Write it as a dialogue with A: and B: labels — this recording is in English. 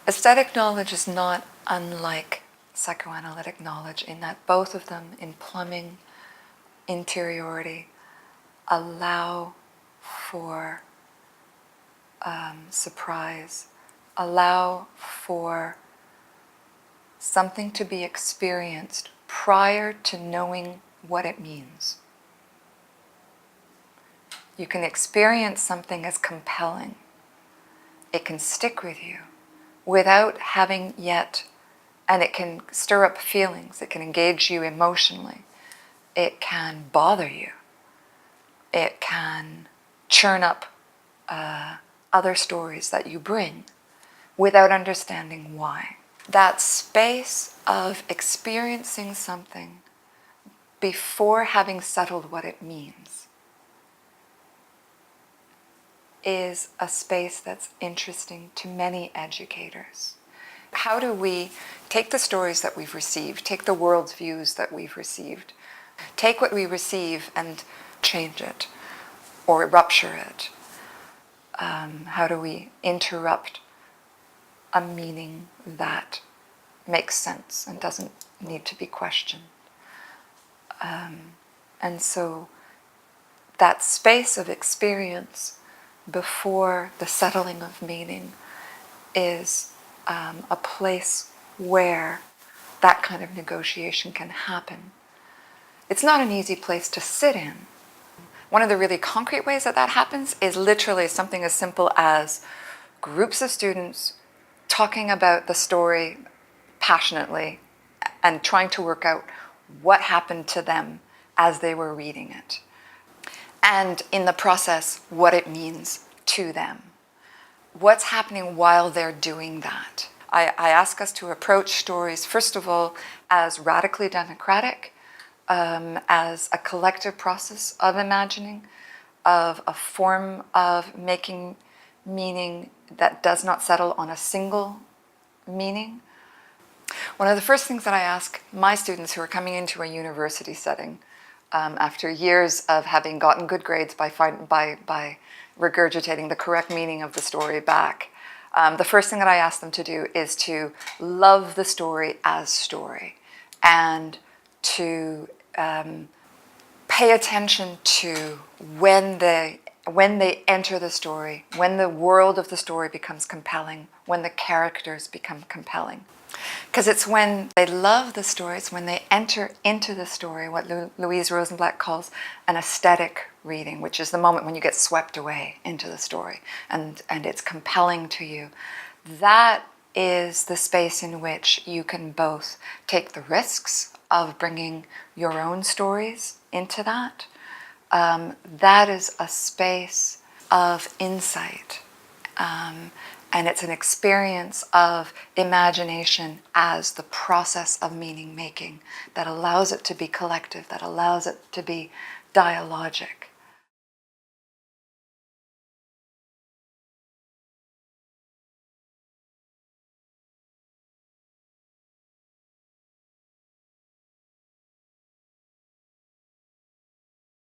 A: Aesthetic knowledge is not unlike psychoanalytic knowledge in that both of them, in plumbing interiority, allow for surprise, allow for something to be experienced prior to knowing what it means. You can experience something as compelling. It can stick with you without having yet, and it can stir up feelings, it can engage you emotionally, it can bother you, it can churn up other stories that you bring without understanding why. That space of experiencing something before having settled what it means is a space that's interesting to many educators. How do we take the stories that we've received, take the world's views that we've received, take what we receive and change it or rupture it? How do we interrupt a meaning that makes sense and doesn't need to be questioned? And so that space of experience before the settling of meaning is a place where that kind of negotiation can happen. It's not an easy place to sit in. One of the really concrete ways that that happens is literally something as simple as groups of students talking about the story passionately and trying to work out what happened to them as they were reading it. And in the process, what it means to them. What's happening while they're doing that? I ask us to approach stories, first of all, as radically democratic, as a collective process of imagining, of a form of making meaning that does not settle on a single meaning. One of the first things that I ask my students who are coming into a university setting, after years of having gotten good grades by regurgitating the correct meaning of the story back, the first thing that I ask them to do is to love the story as story and to pay attention to when they enter the story, when the world of the story becomes compelling, when the characters become compelling. Because it's when they love the story, it's when they enter into the story, what Louise Rosenblatt calls an aesthetic reading, which is the moment when you get swept away into the story and it's compelling to you. That is the space in which you can both take the risks of bringing your own stories into that. That is a space of insight. And it's an experience of imagination as the process of meaning making that allows it to be collective, that allows it to be dialogic.